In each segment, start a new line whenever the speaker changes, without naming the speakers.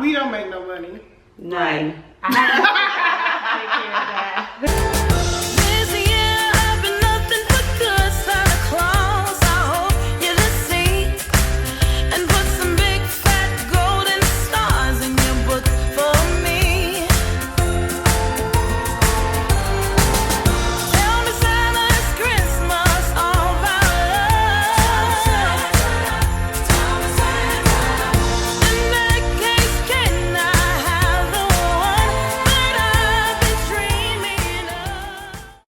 We don't make no money.
None.
I have to take care of that.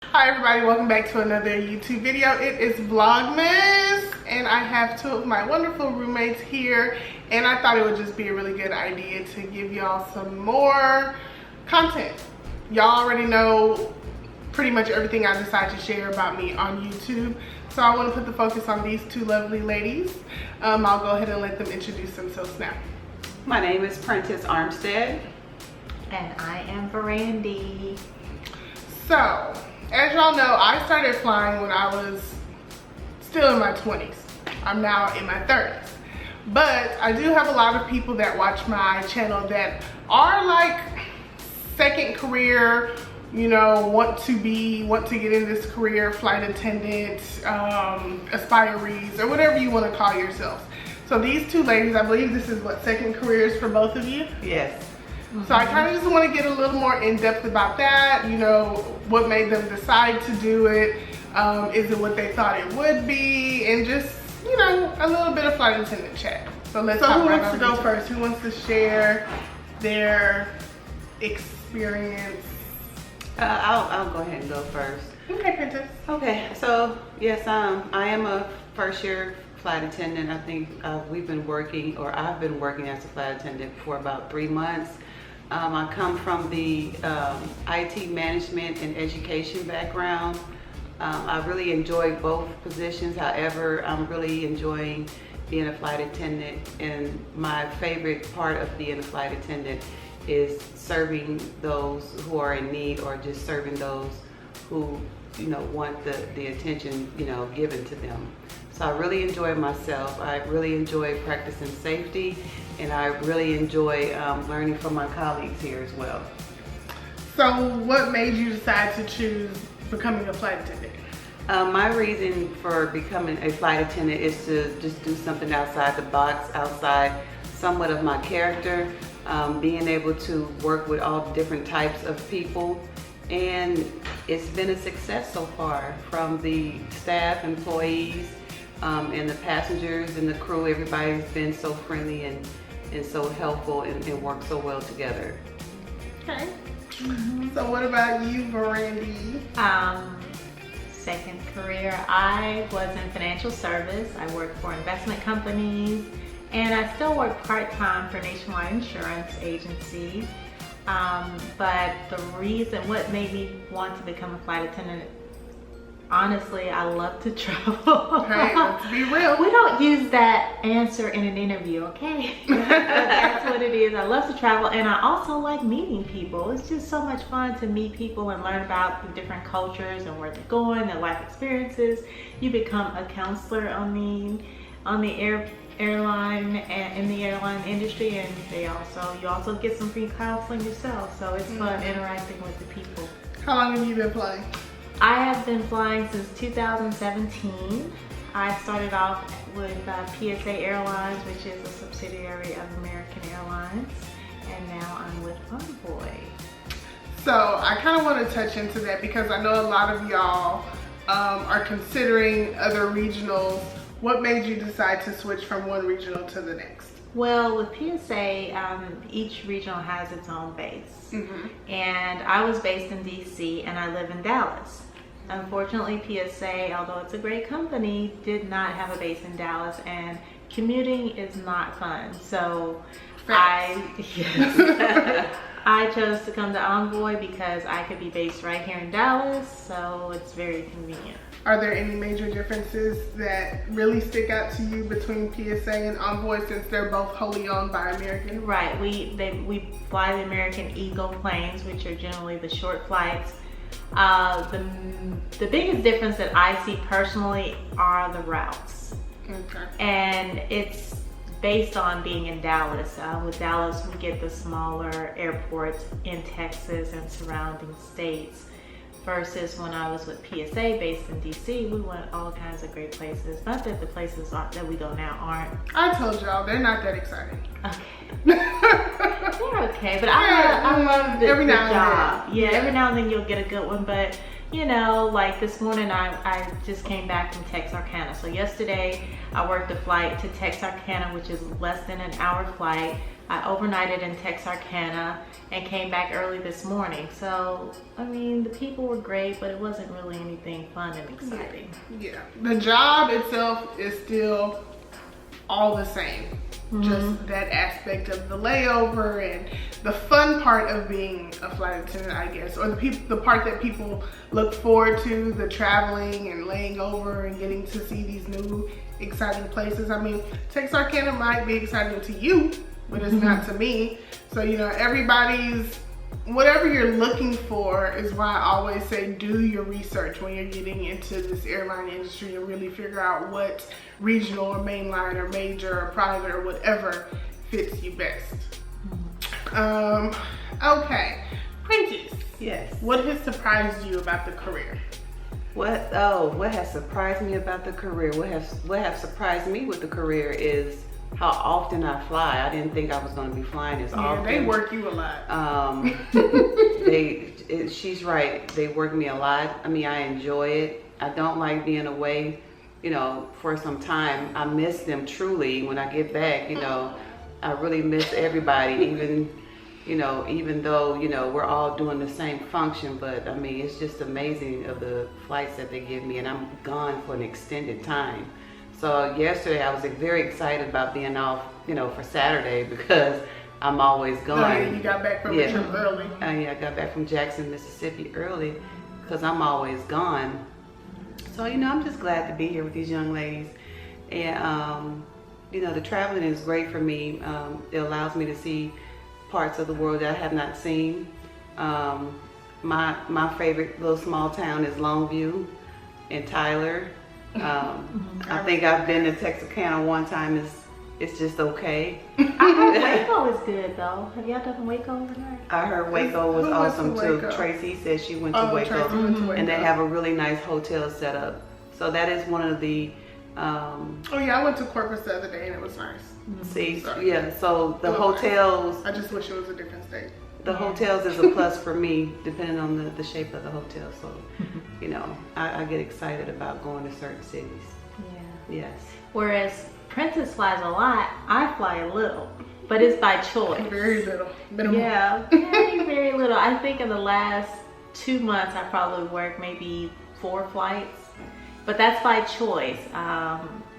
Hi everybody, welcome back to another YouTube video. It is Vlogmas and I have two of my wonderful roommates here, and I thought it would just be a really good idea to give y'all some more content. Y'all already know pretty much everything I decide to share about me on YouTube, so I want to put the focus on these two lovely ladies. I'll go ahead and let them introduce themselves now.
My name is Prentice Armstead.
And I am Verandy.
So, as y'all know, I started flying when I was still in my 20s. I'm now in my 30s. But I do have a lot of people that watch my channel that are like second career, you know, want to get in this career, flight attendant, aspirees, or whatever you want to call yourselves. So these two ladies, I believe this is what, second careers for both of you?
Yes.
So I kind of just want to get a little more in depth about that, you know, what made them decide to do it, is it what they thought it would be, and just, you know, a little bit of flight attendant chat. So let's talk. Who wants to go first? Who wants to share their experience?
I'll go ahead and go first.
Okay, Princess.
Okay, so yes, I am a first year flight attendant. I think we've been working, or I've been working as a flight attendant for about 3 months. I come from the IT management and education background. I really enjoy both positions. However, I'm really enjoying being a flight attendant, and my favorite part of being a flight attendant is serving those who are in need, or just serving those who, you know, want the attention, you know, given to them. So I really enjoy myself. I really enjoy practicing safety, and I really enjoy learning from my colleagues here as well.
So what made you decide to choose becoming a flight attendant?
My reason for becoming a flight attendant is to just do something outside the box, outside somewhat of my character, being able to work with all different types of people. And it's been a success so far, from the staff, employees, and the passengers and the crew. Everybody's been so friendly and so helpful, and work so well together.
Okay. So what about you, Verandy?
Second career, I was in financial service. I worked for investment companies, and I still work part-time for Nationwide Insurance Agency. But what made me want to become a flight attendant, honestly, I love to travel.
Hey, let's be real.
We don't use that answer in an interview, okay? That's what it is. I love to travel, and I also like meeting people. It's just so much fun to meet people and learn about the different cultures and where they're going, their life experiences. You become a counselor on the airline and in the airline industry, and you also get some free counseling yourself. So it's fun interacting with the people.
How long have you been flying?
I have been flying since 2017. I started off with PSA Airlines, which is a subsidiary of American Airlines, and now I'm with Envoy.
So I kind of want to touch into that because I know a lot of y'all are considering other regionals. What made you decide to switch from one regional to the next?
Well, with PSA, each regional has its own base. And I was based in DC, and I live in Dallas. Unfortunately, PSA, although it's a great company, did not have a base in Dallas, and commuting is not fun. So I chose to come to Envoy because I could be based right here in Dallas, so it's very convenient.
Are there any major differences that really stick out to you between PSA and Envoy, since they're both wholly owned by American?
Right, we fly the American Eagle planes, which are generally the short flights. The biggest difference that I see personally are the routes.
Okay.
And it's based on being in Dallas. With Dallas, we get the smaller airports in Texas and surrounding states. Versus when I was with PSA based in DC, we went all kinds of great places. Not that the places that we go now aren't.
I told y'all, they're not that exciting.
Okay. They're okay, but I love the job. Yeah, every now and then you'll get a good one, but you know, like this morning I just came back from Texarkana. So yesterday I worked a flight to Texarkana, which is less than an hour flight. I overnighted in Texarkana and came back early this morning. So, I mean, the people were great, but it wasn't really anything fun and exciting.
Yeah, the job itself is still all the same. Just that aspect of the layover and the fun part of being a flight attendant, I guess, or the part that people look forward to, the traveling and laying over and getting to see these new exciting places. I mean, Texarkana might be exciting to you, but it's not to me. So, you know, whatever you're looking for is why I always say do your research when you're getting into this airline industry and really figure out what regional or mainline or major or private or whatever fits you best. Okay, Prentice.
Yes.
What has surprised you about the career?
What has surprised me about the career? What has surprised me with the career is how often I fly. I didn't think I was going to be flying as often.
They work you a lot.
She's right. They work me a lot. I mean, I enjoy it. I don't like being away, you know, for some time. I miss them truly. When I get back, you know, I really miss everybody, even though, you know, we're all doing the same function. But I mean, it's just amazing of the flights that they give me, and I'm gone for an extended time. So yesterday I was very excited about being off, you know, for Saturday because I'm always gone.
Oh, yeah, you got back from the trip early.
Yeah, I got back from Jackson, Mississippi early because I'm always gone. So, you know, I'm just glad to be here with these young ladies. And, you know, the traveling is great for me. It allows me to see parts of the world that I have not seen. My favorite little small town is Longview and Tyler. I think I've been to Texarkana one time. It's just okay.
I heard Waco is good though. Have y'all done Waco overnight?
I heard Waco was awesome too. Tracy said she went to Waco, and they have a really nice hotel set up. So that is one of the.
Oh yeah, I went to Corpus the other day and it was nice.
See, yeah. So the hotels.
I just wish it was a different state.
The hotels is a plus for me, depending on the shape of the hotel. So, you know, I get excited about going to certain cities.
Yeah.
Yes.
Whereas Princess flies a lot, I fly a little, but it's by choice.
Very little. Minimal.
Yeah, very little. I think in the last 2 months, I probably worked maybe 4 flights, but that's by choice.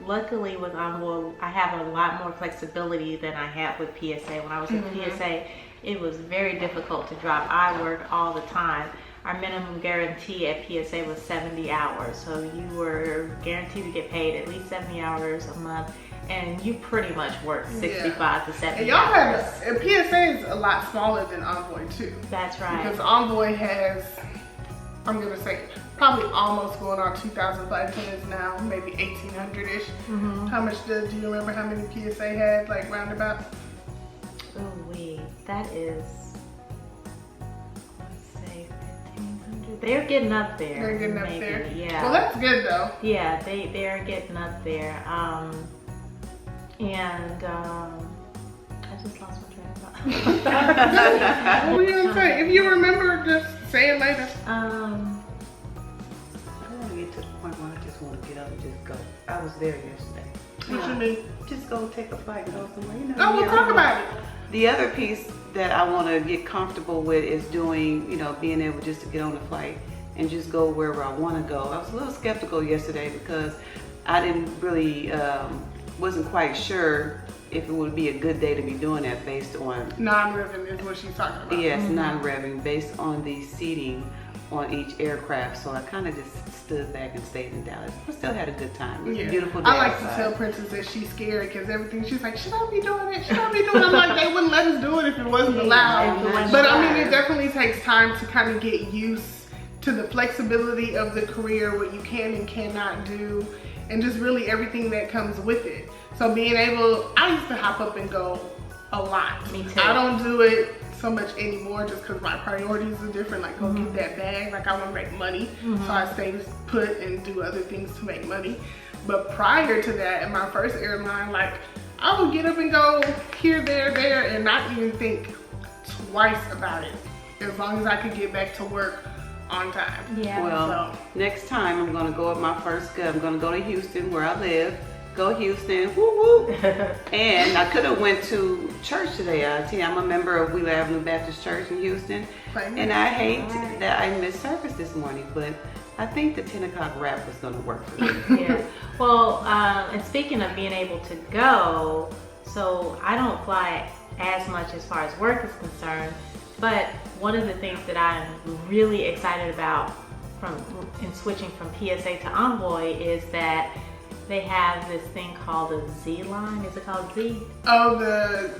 Luckily with Envoy, I have a lot more flexibility than I had with PSA. When I was with PSA, it was very difficult to drop. I worked all the time. Our minimum guarantee at PSA was 70 hours. So you were guaranteed to get paid at least 70 hours a month. And you pretty much work 65 to 70
and y'all
hours.
have, PSA is a lot smaller than Envoy too.
That's right.
Because Envoy has, I'm going to say, probably almost going on 2,000 flight attendants now, maybe 1,800-ish. How much do you remember how many PSA had, like roundabout?
Oh wait, that is, let's say 1,500. They're getting up there.
They're getting up there.
Yeah.
Well, that's good though.
Yeah, they are getting up there. I just lost my train of thought.
What were you gonna say? If you remember, just say it later.
I want to get to the point where I just want to get up and just go. I was there yesterday.
What you mean?
Just go take a flight and go somewhere. You know,
Oh, we'll talk about it.
The other piece that I want to get comfortable with is doing, you know, being able just to get on the flight and just go wherever I want to go. I was a little skeptical yesterday because I didn't really, wasn't quite sure if it would be a good day to be doing that based on
Non-revving is what she's talking about.
yes, non-revving based on the seating on each aircraft. So I kind of just stood back and stayed in Dallas. I still had a good time. It was a beautiful day.
I like
outside.
to tell Princess that she's scared because everything, she's like, should I be doing it? Should I be doing it? I'm like, they wouldn't let us do it if it wasn't allowed. But I mean, it definitely takes time to kind of get used to the flexibility of the career, what you can and cannot do. and just really everything that comes with it. So being able, I used to hop up and go a lot.
Me too.
I don't do it so much anymore just because my priorities are different. Like, go get that bag. Like, I want to make money. So I stay put and do other things to make money. But prior to that, in my first airline, like, I would get up and go here, there, and not even think twice about it, as long as I could get back to work on time.
Yeah.
Well, next time I'm gonna go with my first gut. I'm gonna go to Houston, where I live. Go Houston, woo woo. And I could have went to church today. I'm a member of Wheeler Avenue Baptist Church in Houston. And I hate that I missed service this morning, but I think the 10 o'clock wrap was gonna work for me.
Yeah. Well, and speaking of being able to go, so I don't fly as much as far as work is concerned, but one of the things that I'm really excited about in switching from PSA to Envoy is that they have this thing called the Z line. Is it called Z?
Oh, the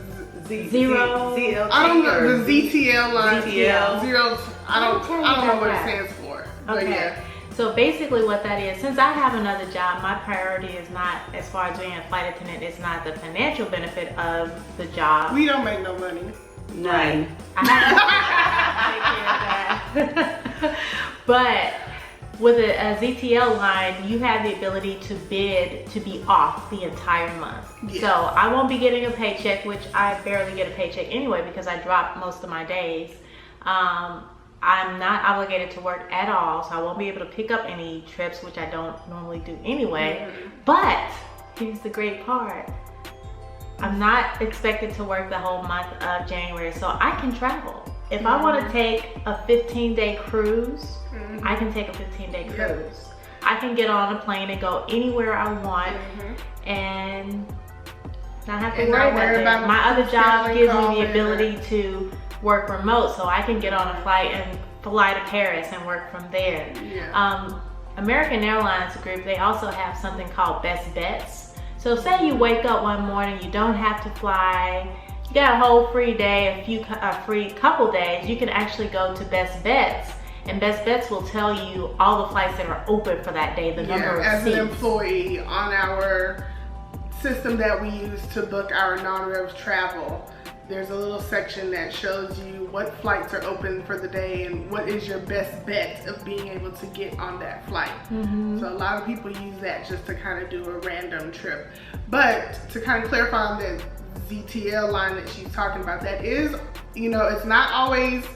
Zero.
ZLT.
I don't know, the ZTL line.
ZTL.
Zero. I don't
tell you
know
about
what
that.
it stands for. But
Okay.
yeah.
So basically what that is, since I have another job, my priority is not, as far as being a flight attendant, it's not the financial benefit of the job.
We don't make no money.
None.
I have to take care of that. But with a ZTL line, you have the ability to bid to be off the entire month.
Yes.
So I won't be getting a paycheck, which I barely get a paycheck anyway because I drop most of my days. I'm not obligated to work at all, so I won't be able to pick up any trips, which I don't normally do anyway. But here's the great part. I'm not expected to work the whole month of January, so I can travel. If I want to take a 15-day cruise, I can take a 15-day cruise. I can get on a plane and go anywhere I want and not have to worry about that. My other job gives me the ability to work remote, so I can get on a flight and fly to Paris and work from there. American Airlines Group, they also have something called Best Bets. So say you wake up one morning, you don't have to fly, you got a whole free day, a free couple days, you can actually go to Best Bets, and Best Bets will tell you all the flights that are open for that day, the number of
as
seats.
an employee on our system that we use to book our non-rev travel, there's a little section that shows you what flights are open for the day and what is your best bet of being able to get on that flight. So a lot of people use that just to kind of do a random trip. But to kind of clarify on the ZTL line that she's talking about, that is, you know, it's not always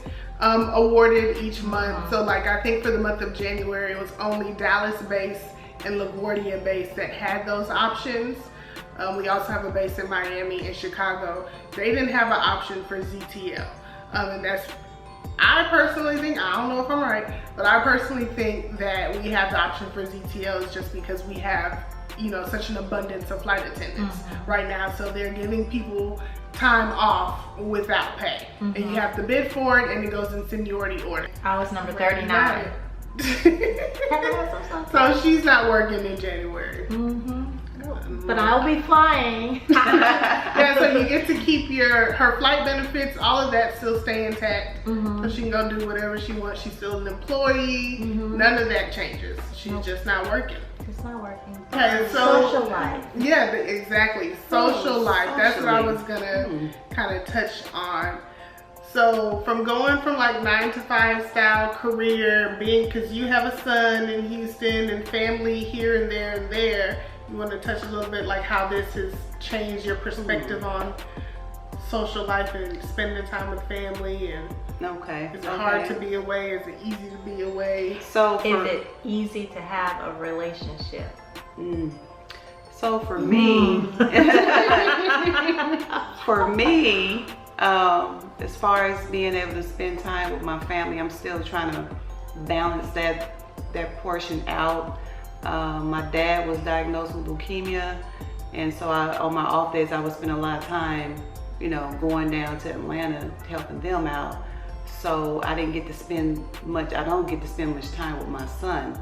awarded each month. So like, I think for the month of January, it was only Dallas base and LaGuardia base that had those options. We also have a base in Miami and Chicago. They didn't have an option for ZTL. And that's, I personally think, I don't know if I'm right, but I personally think that we have the option for ZTLs just because we have, you know, such an abundance of flight attendants right now. So they're giving people time off without pay. And you have to bid for it, and it goes in seniority order.
I was number 39.
So she's not working in January.
But I'll be flying.
Yeah, so you get to keep her flight benefits, all of that still stay intact. So she can go do whatever she wants. She's still an employee. None of that changes. She's just not working.
It's not working.
Okay, so
social life.
Yeah, exactly. Social life. That's what I was gonna kind of touch on. So from going from like 9 to 5 style career, being, because you have a son in Houston and family here and there, you want to touch a little bit like how this has changed your perspective on social life and spending time with family, and is it hard to be away? Is it easy to be away?
So
is it easy to have a relationship?
So for me, as far as being able to spend time with my family, I'm still trying to balance that portion out. My dad was diagnosed with leukemia, and so on my off days I would spend a lot of time, you know, going down to Atlanta helping them out. So I didn't get to spend much. I don't get to spend much time with my son.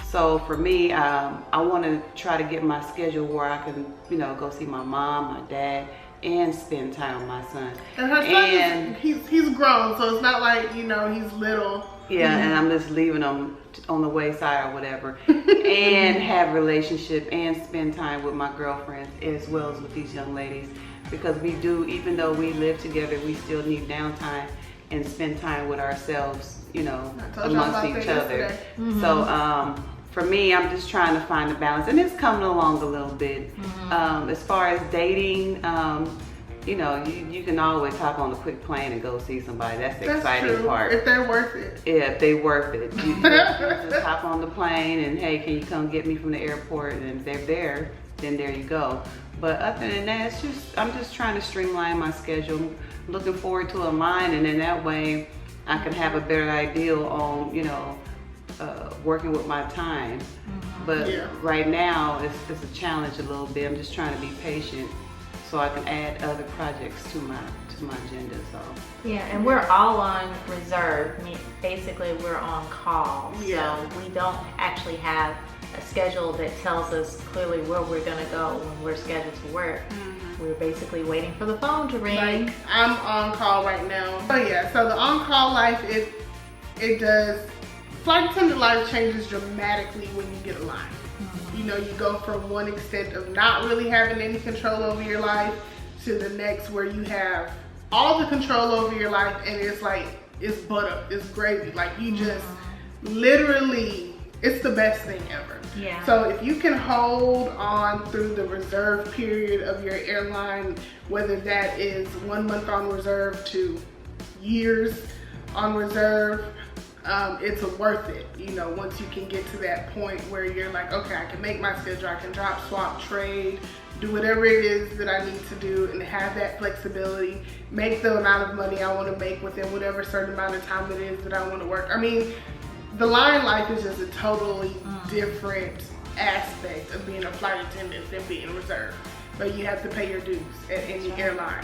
So for me, I want to try to get my schedule where I can, you know, go see my mom, my dad, and spend time with my son.
And her son, he's grown, so it's not like, you know, he's little.
Yeah, and I'm just leaving him on the wayside or whatever. And have relationship and spend time with my girlfriends as well as with these young ladies. Because we do, even though we live together, we still need downtime and spend time with ourselves, you know, amongst each other. So for me, I'm just trying to find a balance, and it's coming along a little bit. As far as dating, you know, you can always hop on a quick plane and go see somebody. That's the exciting part.
If they're worth it.
Yeah, if they worth it. You just hop on the plane and, hey, can you come get me from the airport? And if they're there, then there you go. But other than that, it's just, I'm just trying to streamline my schedule. Looking forward to a line, and then that way I can have a better idea on, you know, working with my time. But right now it's a challenge a little bit. I'm just trying to be patient so I can add other projects to my agenda. So
yeah, and we're all on reserve. I mean, basically we're on call. So we don't actually have a schedule that tells us clearly where we're gonna go when we're scheduled to work. We're basically waiting for the phone to ring.
Like, I'm on call right now. But yeah, so the on-call life, it does, flight attendant life changes dramatically when you get a line. You know, you go from one extent of not really having any control over your life to the next where you have all the control over your life, and it's like, it's butter, it's gravy. Like, you just literally, it's the best thing ever.
Yeah.
So if you can hold on through the reserve period of your airline, whether that is 1 month on reserve to years on reserve, it's worth it. You know, once you can get to that point where you're like, okay, I can make my schedule, I can drop, swap, trade, do whatever it is that I need to do, and have that flexibility, make the amount of money I want to make within whatever certain amount of time it is that I want to work. I mean, the line life is just a totally different aspect of being a flight attendant than being reserve. But you have to pay your dues at any airline.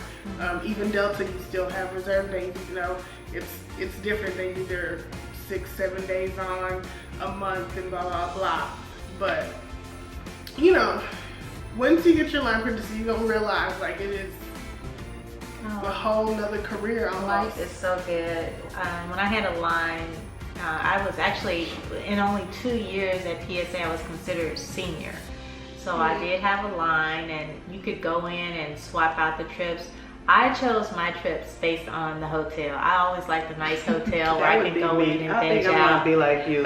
Even Delta, you still have reserve days. You know, it's different. They do their 6-7 days on a month and blah blah blah. But you know, once you get your line purchase, you're gonna realize like it is a whole nother career almost.
Life is so good. When I had a line, I was actually, in only 2 years at PSA, I was considered senior. So I did have a line, and you could go in and swap out the trips. I chose my trips based on the hotel. I always liked a nice hotel where I can go in and binge out.
I want to be like you.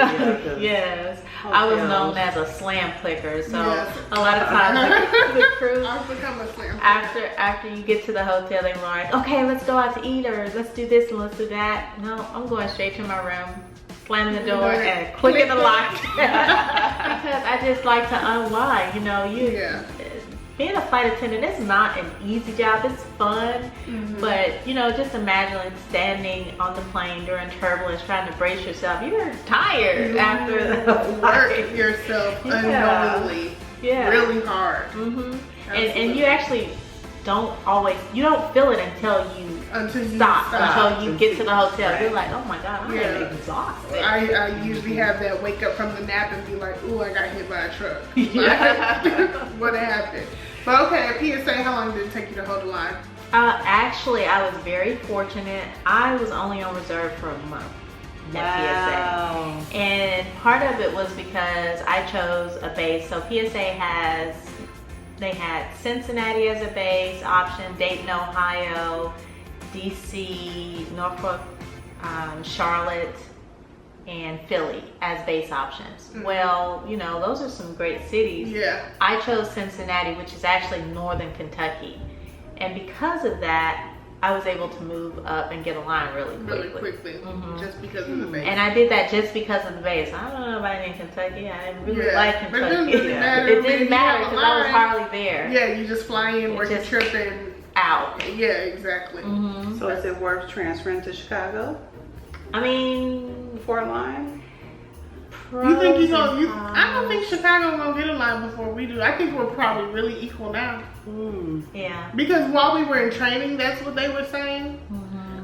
Yes, I was known as a slam clicker. So a lot of times the crew,
I've become a slam
clicker. After you get to the hotel, they were like, okay, let's go out to eat, or let's do this and let's do that. No, I'm going straight to my room, slamming the door and clicking the lock because I just like to unwind. You know, being a flight attendant is not an easy job. It's fun, but you know, just imagine standing on the plane during turbulence, trying to brace yourself. You're tired after the flight.
Work yourself unknowingly, really hard.
And you actually don't feel it until you stop, until you get to the hotel. You're like, oh my God, I'm exhausted.
I usually have that wake up from the nap and be like, ooh, I got hit by a truck. What happened? But okay, at PSA, how long did it take you to hold the line?
Actually, I was very fortunate. I was only on reserve for a month at PSA. And part of it was because I chose a base. So PSA they had Cincinnati as a base option, Dayton, Ohio, DC, Norfolk, Charlotte, and Philly as base options. Well, you know, those are some great cities.
Yeah.
I chose Cincinnati, which is actually northern Kentucky. And because of that, I was able to move up and get a line really quickly. Just because of the base. And I did that just because of the base. I don't know about in Kentucky. I didn't really like Kentucky.
But it didn't matter.
It didn't matter because I was hardly there.
Yeah, you just fly in, work your trip, and
out.
Yeah, exactly.
So is it worth transferring to Chicago?
I mean,
for a line?
You think I don't think Chicago gonna get a line before we do. I think we're probably really equal now.
Yeah.
Because while we were in training, that's what they were saying.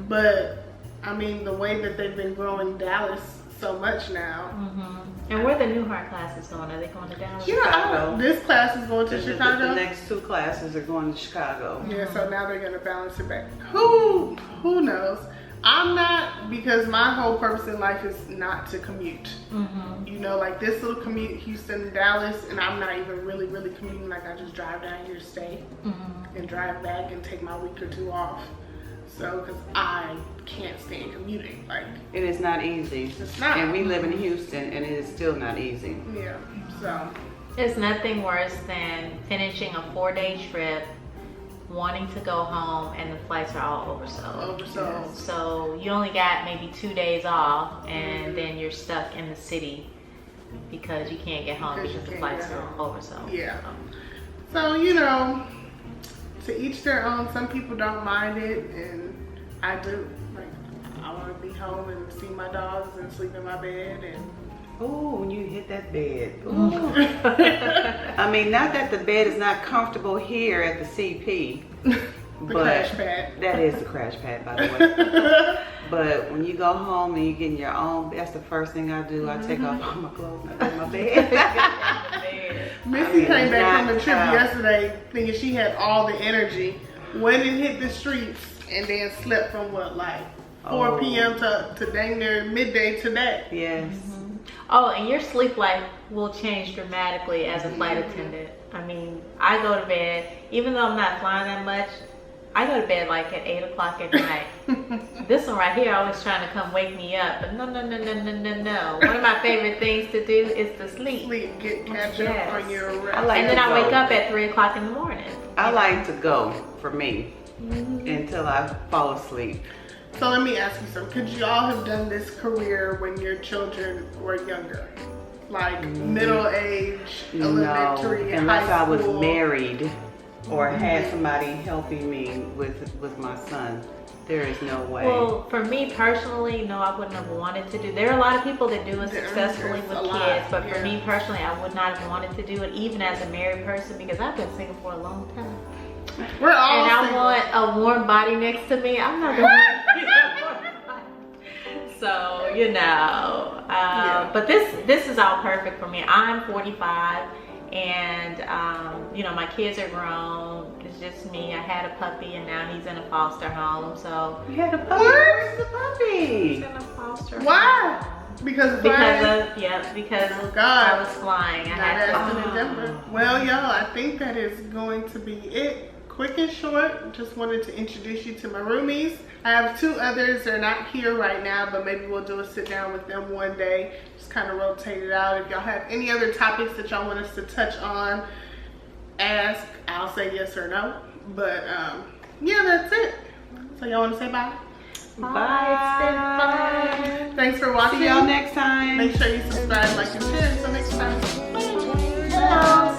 But I mean, the way that they've been growing Dallas so much now.
And where the new heart classes going? Are they going to Dallas?
Chicago.
This class is going to Chicago.
The next 2 classes are going to Chicago.
Yeah, so now they're gonna balance it back. Who knows? I'm not, because my whole purpose in life is not to commute. You know, like this little commute, Houston, Dallas, and I'm not even really commuting. Like I just drive down here, stay, and drive back and take my week or 2 off. So, because I can't stand commuting. Like,
It is not easy.
It's not.
And we live in Houston, and it is still not easy.
yeah, so.
There's nothing worse than finishing a 4-day trip, wanting to go home, and the flights are all oversold. So you only got maybe 2 days off, and then you're stuck in the city because you can't get home because the flights are oversold.
Yeah. So, you know, to each their own. Some people don't mind it, and I do. Like, I want to be home and see my dogs and sleep in my bed. And
Oh, when you hit that bed. Ooh. I mean, not that the bed is not comfortable here at the CP.
the crash pad.
That is the crash pad, by the way. But when you go home and you get in your own, that's the first thing I do. I take off all my clothes and I go in my bed.
Missy came back from the trip yesterday thinking she had all the energy. Went and hit the streets and then slept from what, like 4 p.m. to dang near midday today.
Yes.
Oh, and your sleep life will change dramatically as a flight attendant. I mean, I go to bed, even though I'm not flying that much, I go to bed like at 8 o'clock at night. This one right here always trying to come wake me up, but no. One of my favorite things to do is to sleep.
Catch up on your rest.
And then I wake up at 3 o'clock in the morning.
I like to go, for me, until I fall asleep.
So let me ask you something. Could you all have done this career when your children were younger? Like middle age, elementary,
no, unless
high
I was
school?
married or had somebody helping me with my son. There is no way.
Well, for me personally, no, I wouldn't have wanted to do. There are a lot of people that do it successfully with kids, but for me personally, I would not have wanted to do it, even as a married person, because I've been single for a long time.
We're all
And I
single.
want a warm body next to me. I'm not gonna so, you know, but this is all perfect for me. I'm 45 and, you know, my kids are grown. It's just me. I had a puppy and now he's in a foster home. So
You had a puppy?
What?
Where's the puppy?
he's in a foster home.
Why? Because of flying?
Because
Oh, God.
I was flying. I
Now
had
that's
to.
in Denver. Well, y'all, I think that is going to be it. Quick and short, just wanted to introduce you to my roomies. I have 2 others. They're not here right now, but maybe we'll do a sit down with them one day. Just kind of rotate it out. If y'all have any other topics that y'all want us to touch on, ask. I'll say yes or no. But yeah, that's it. So y'all want to say bye?
Bye. It's been fun.
Thanks for watching.
See y'all next time.
Make sure you subscribe, like, and share. Until next time. Bye.
Bye.